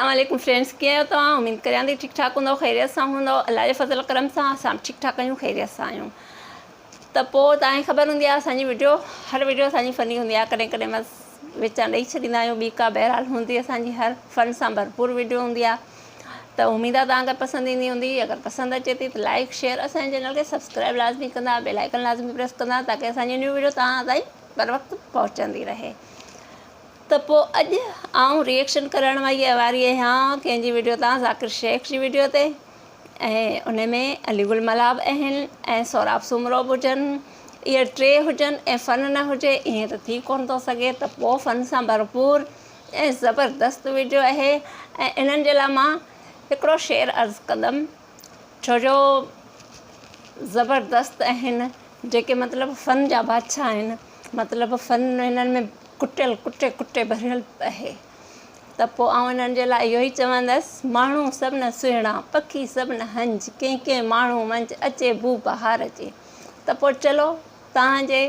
अस्सलामुअलैकुम फ्रेंड्स, कीअं आहियो तव्हां? उम्मीद करियां थी ठीकु ठाक हूंदो, ख़ैरियत सां हूंदो। अल्लाह जे फज़ल करम सां असां ठीकु ठाक आहियूं, ख़ैरियत सां आहियूं। त पोइ तव्हांखे ख़बर हूंदी आहे असांजी हर वीडियो असांजी फ़नी हूंदी आहे। कॾहिं कॾहिं बसि विचां ॾेई छॾींदा आहियूं, ॿी का बहरहाल हूंदी असांजी हर फ़न सां भरपूर वीडियो हूंदी आहे। त उमेद आहे तव्हांखे पसंदि ईंदी हूंदी। अगरि पसंदि अचे थी त लाइक शेयर, असांजे चैनल खे सब्सक्राइब लाज़मी कंदा, बेल आइकन लाज़मी प्रेस कंदा, ताकी असांजी न्यू वीडियो तव्हां ताईं बर वक़्तु पहुचंदी रहे। त पोइ अॼु आउं रिएक्शन करण वारी आहियां कंहिंजी वीडियो तां, ज़ाकिर शेख जी वीडियो ते। ऐं उन में अली गुल मलाब आहिनि ऐं सौराब सुमरो बि हुजनि, इहे टे हुजनि ऐं फ़न न हुजे ईअं त थी कोन थो सघे। त पोइ फ़न सां भरपूर ऐं ज़बरदस्त वीडियो आहे। ऐं इन्हनि जे लाइ मां हिकिड़ो शेर अर्ज़ु कंदमि, छो जो ज़बरदस्त आहिनि, जेके मतिलबु फ़न जा बादशाह आहिनि। मतिलबु फ़न हिननि में कुटियल कुटे भरियल आहे। त पोइ आउं हिननि जे लाइ इहो ई चवंदसि, माण्हू सभु न सुहिणा, पखी सभु न हंज, कंहिं माण्हू मंझि अचे बू बहार अचे। त पोइ चलो तव्हांजे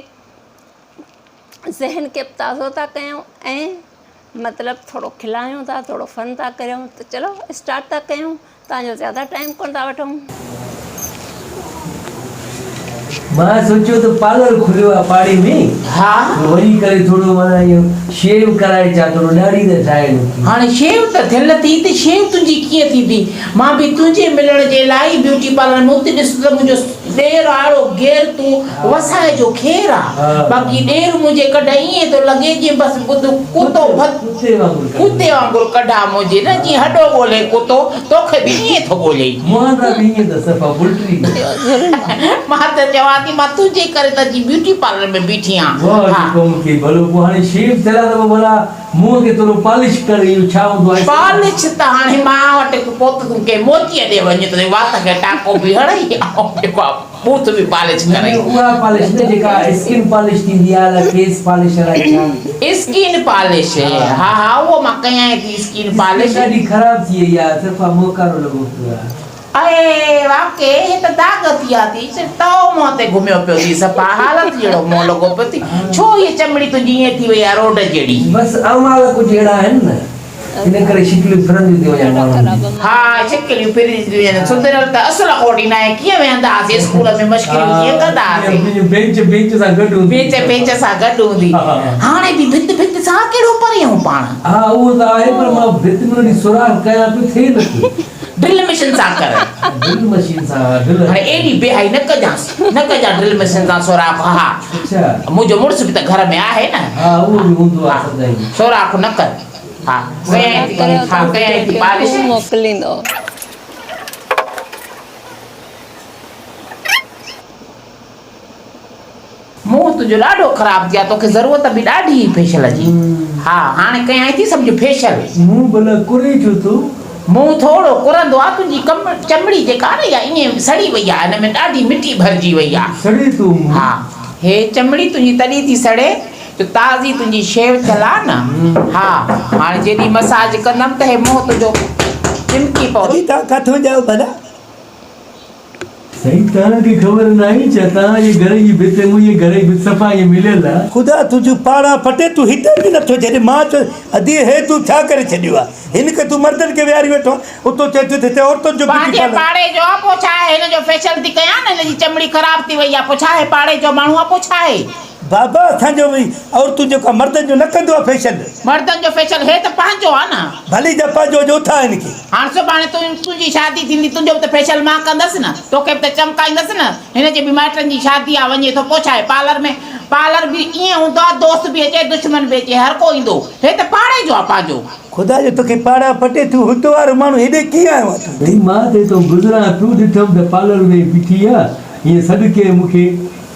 ज़हन खे ताज़ो था कयूं ऐं मतिलबु थोरो खिलायूं था, थोरो फ़न था कयूं। त चलो स्टार्ट था कयूं, तव्हांजो ज़्यादा टाइम कोन था वठूं। मां सोचियो तो पार्लर खुलियो आहे पाड़ी में। हाँ वही करे थोड़ो माना इहो शेव कराए चा थोड़ो ॾाढी त ठाहे। हाणे शेव त थियल थी त शेव तुंहिंजी कीअं थींदी? मां बि तुंहिंजे मिलण जे लाइ ब्यूटी पार्लर में उते ॾिस त मुंहिंजो ॾेर आड़ो घेर तूं वसाए जो खेर आहे। बाक़ी ॾेर मुंहिंजे कॾहिं ईअं थो लॻे जीअं बसि ॿुध कुते वांगुरु कढा मुंहिंजे न, जीअं हॾो ॻोल्हे कुतो, तोखे बि ईअं थो ॻोल्हे। मां त चवां थी मां तुंहिंजे करे त ब्यूटी पार्लर में बीठी पॉलिश त हाणे मां वटि पोत के मोतीअ ॾे वञे त वात खे टाको बि हणई जेको बूथ बि पॉलिश करे। उहा पॉलिश न जेका स्किन पॉलिश थींदी आहे, फेस पॉलिश आहे। स्किन पॉलिश हा उहो मां कयां थी। स्किन पॉलिश ॾाढी ख़राब थी वई आहे, सफ़ा मोकारो लॻो पियो आहे। अरे वाके हे त दाग थी आहे थी तओ मुंहं ते घुमियो पियो थी, सफ़ा हालत जहिड़ो मुंहुं लॻो पियो थी। छो ये चमड़ी तुंहिंजी ईअं थी वई आहे रोड जहिड़ी? बसि अमाल कुझु अहिड़ा आहिनि न, इन करे शिकिलियूं फिरंदियूं थी वञनि माण्हुनि। हा शिकिलियूं फिरी थी वञनि। सुधरियल त असुल कोड़ी न आहे। कीअं वेंदा हुआसीं स्कूल में, मश्किलियूं कीअं कंदा हुआसीं? बेंच सां गॾु बेंच सां गॾु हूंदी। हाणे बि भित सां कहिड़ो परियूं पाण। हा उहो त आहे, पर मां भित में सुराख कयां पियो, थिए नथो। ड्रिल मशीन सां कर। ड्रिल मशीन सां हाणे एॾी बेहाई न कजां ड्रिल मशीन सां सुराख। हा अच्छा, मुंहिंजो मुड़ुस बि त घर में आहे न। हा उहो बि हूंदो आहे सदाई। सुराख न कर। हा कयां थी पॉलिश मोकिलींदो। मुंहुं तुंहिंजो ॾाढो ख़राबु थी आहे, तोखे ज़रूरत बि ॾाढी फेशियल जी। हा हाणे कयां थी सम्झ फेशियल। मुंहुं भला कुरे छो थो? मुंहुं थोरो कुरंदो आहे, तुंहिंजी चमड़ी जेका आहे न ईअं सड़ी वई आहे, हिन में ॾाढी मिटी भरिजी वई आहे। सड़े थो? हा हे चमड़ी तुंहिंजी तॾहिं थी सड़े जो ताज़ी तुंहिंजी शेव थियल आहे न। हा हाणे जेॾी मसाज कंदमि त हे मुंहुं तुंहिंजो चिमकी पवंदी। तव्हां किथां जाओ भला? सही तव्हांखे ख़बर न आहे छा? तव्हांजे घर जी भित मुंहिंजे घर जी भित सफ़ा ईअं मिलियल आहे। ख़ुदा तुंहिंजो पाड़ा फटे, तूं हिते बि नथो छॾे। मां चयो अधी हे तूं छा करे छॾियो आहे? हिन खे तूं मर्दनि खे विहारी वेठो, उतो चए थो औरतुनि जो पंहिंजे पाड़े जो आहे। पोइ छा आहे, हिन जो फेशियल थी कयां न, हिन जी चमड़ी ख़राब थी वई आहे। पोइ छा आहे, पाड़े जो माण्हू आहे, पोइ छा आहे? बाबा असांजो भई औरतुनि जो मर्दनि जो न कंदो आहे फेशियल। मर्दनि जो फेशियल हे त पंहिंजो आहे न। भली जा पंहिंजो जो था हिन खे। हाणे सुभाणे तुंहिंजी शादी थींदी, तुंहिंजो बि त फेशियल मां कंदसि न, तोखे बि त चमकाईंदसि न। हिन जे बि माइटनि जी शादी आहे, वञे थो, पोइ छा आहे? पार्लर बि ईअं हूंदो आहे, दोस्त बि अचे दुश्मन बि अचे, हर को ईंदो। हे त पाड़े जो आहे पंहिंजो। ख़ुदा जो तोखे पाड़ा फटे, तूं हुतो वारो माण्हू हेॾे कीअं आयो आहे? भई मां ते तो गुज़रां, तूं ॾिठमि त पार्लर में बीठी आहे ईअं सॾु मूंखे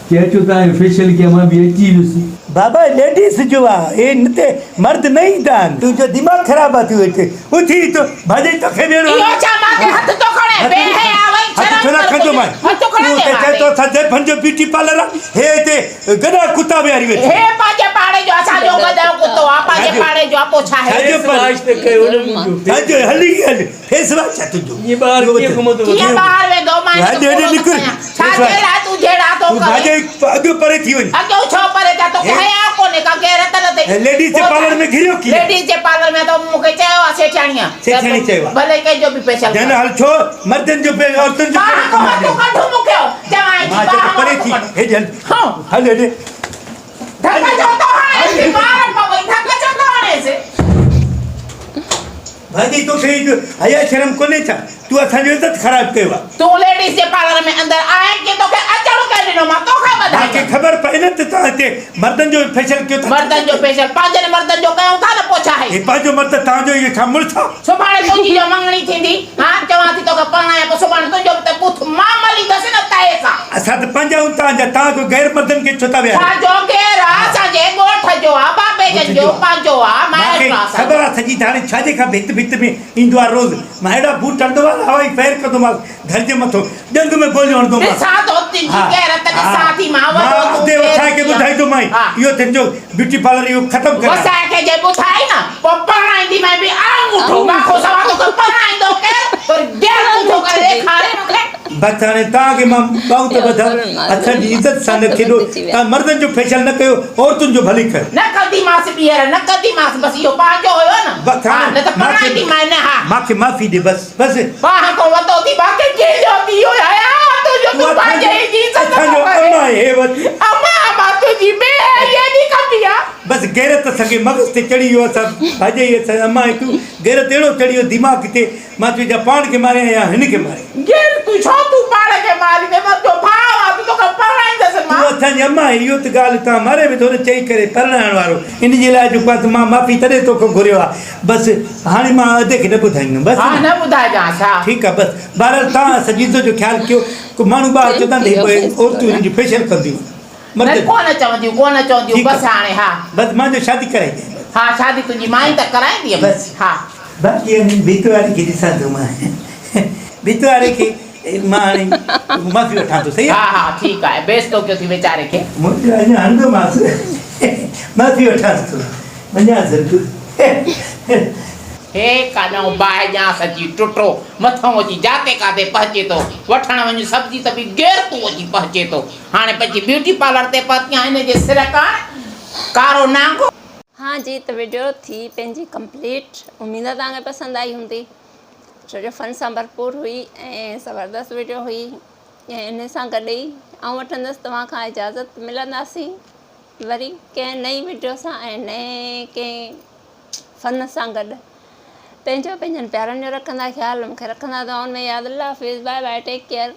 कि अचो तव्हांजो फेशियल कयां। मां बि अची वियुसि। बाबा लेडीस जो आहे, हे न ते मर्द न ईंदा आहिनि। तुंहिंजो दिमाग़ ख़राबु आहे। तूं हिते उथी तो भाॼी तोखे वेड़ो ब्यूटी पार्लर आहे, हे हिते गॾा कुता विहारी वेठा। हे पंहिंजे पाड़े जो, असांजो गॾो कुतो आहे, पंहिंजे पाड़े जो आहे। पोइ छा आहे? हली हल फेस वॉश आहे तुंहिंजो। ईअं ॿाहिरि कीअं घुमंदो? कीअं ॿाहिरि वेंदो? मां छा चए तूं जहिड़ा थो तूं करे भाॼे अॻु परे थी वञ अॻियो छो परे जा तोखे हे? हया कोन्हे का गैरत न अथई लेडीज़ जे पार्लर में घिरियो कीअं लेडीज़ जे पार्लर में त मूंखे चयो आहे सेठाणीअ सेठाणी चयो आहे। भले कंहिंजो बि पेशल जन हल छो मर्दनि जो पे औरतुनि जो बाहि खां हथु कढो मूंखे चवांइ मां थी चयो बाहि परे थी खां हे जल हाँ। हल हेॾे धक जो तो हाणे मार पवई धक जो तो हाणे से भाॼी तोखे हया शर्म कोन्हे छा तूं असांजो इज़त ख़राबु कयो आहे तूं लेडीज़ जे पार्लर में अंदर आए के तोखे अचण कंहिं ॾिनो मां तोखां तव्हांखे ॿधाई ख़बर पए न त तव्हां हिते मर्दनि जो फेशियल कयो था मर्दनि जो पेशल पंहिंजनि मर्दनि जो कयूं था न पोइ छा आहे हे पंहिंजो मर्द तव्हांजो इहो छा मुड़ुसु आहे सुभाणे तुंहिंजी जो मंगणी थींदी हा चवां थी तोखे परणायां पोइ सुभाणे तुंहिंजो बि त पुथ मां मलींदसि न तए सां असां त पंहिंजा आहियूं तव्हां को गैर मर्दनि खे छो था विया छाजो केरु आहे असांजे ॻोठ जो आहे बाबे जन जो पंहिंजो आहे मूंखे माइट आहे ख़बर आहे सॼी त हाणे छाजे खां भित में ईंदो आहे रोज़ मां अहिड़ा बूट हणंदो आहे हवाई पैर कंदोमांसि घर जे मथां ॾंग में गोलियूं हणंदोमांसि ॾिसां थो तुंहिंजी केरत ॾिसां थी मां वॾो तूं अॻिते वसाए खे केरु ॿुधाईंदोमांइ हा। इहो तुंहिंजो ब्यूटी पार्लर इहो ख़तमु कर वसाए खे जे ॿुधाई न पोइ परणाईंदी मैं बि आंगूठो माखो सवा तोखे परणाईंदो केरु पर गेर ॿुधो करे ॾेखारे मूंखे बसि हाणे तव्हांखे मां ॿाहूं त ॿधां असांजी इज़त सां न खेॾो तव्हां मर्दनि जो फेशियल न कयो औरतुनि जो भली कयो न कंदीमांसि ॿीहर न कंदीमांसि बसि इहो पंहिंजो हुयो न बसि हा, न त परणाईंदी मैं न हा मूंखे माफ़ी ॾे बसि बाहि खां वतो थी बाक़ी कंहिंजो थी इहो आया तुंहिंजो तूं पंहिंजे जी इज़त असांजो अमा आहे हे वटि अमा मां तुंहिंजी बेहयाई कबी आहे बसि गैरत असांखे मग़ज़ ते चढ़ी वियो असां भाॼे असां अमा आहे तूं गैरत अहिड़ो चढ़ी वियो दिमाग़ ते मां तुंहिंजा पाण खे मारियां या हिन खे मारियां गेर तूं छो तूं पाण खे मारींदे मां तो भाउ आहे तूं तोखे परणाईंदसि तूं मां असांजी अमा आहे इहो त ॻाल्हि तव्हां मारे में थो न चई करे परणाइण वारो इन जे लाइ जेको आहे त मां माफ़ी तॾहिं तोखां घुरियो आहे बसि हाणे मां अधे खे न ॿुधाईंदुमि हा बसि न ॿुधाइजांइ छा ठीकु आहे बसि बहरहाल तव्हां सॼी इज़त जो ख़्यालु कयो को माण्हू ॿाहिरि चवंदा त पोइ औरतूं हिननि जी फेशियल कंदियूं न मर्द कोन चवंदियूं कोन चवंदियूं ठीकु आहे। बसि हाणे हा बसि मुंहिंजो शादी कराई ॾे हा शादी तुंहिंजी माई त कराईंदी बसि। हा बाक़ी हाणे भित वारे खे ॾिसां थो मां भित वारे खे मां हाणे माफ़ी वठां थो सही हा आहे हा ठीकु आहे बेस थो कयो थी वीचारे खे मुंहिंजो अञा हणंदोमांसि माफ़ी वठांसि थो वञांसि तूं हे काॾों बाहि ॼां सॼी टुटो मथां अची जाते काथे पहुचे थो वठण वञ सब्जी त बि गेर तूं अची पहुचे थो हाणे पंहिंजी ब्यूटी पार्लर ते पहुती हिन जे सिर खां कारो नांगो हाँ जी तो वीडियो थी पंहिंजी कंप्लीट उम्मीद है तव्हांखे पसंदि आई हूंदी छो जो फन सां भरपूर हुई ऐं ज़बरदस्त वीडियो हुई ऐं इन सां गॾु ई आउं वठंदसि तव्हां खां इजाज़त मिलंदासीं वरी कंहिं नई वीडियो सां ऐं नए कंहिं फन सां गॾु पंहिंजो पंहिंजनि प्यारनि जो रखंदा ख़्यालु मूंखे रखंदा दुआउनि में यादि अल्लाह हाफ़िज़ बाय बाय टेक केयर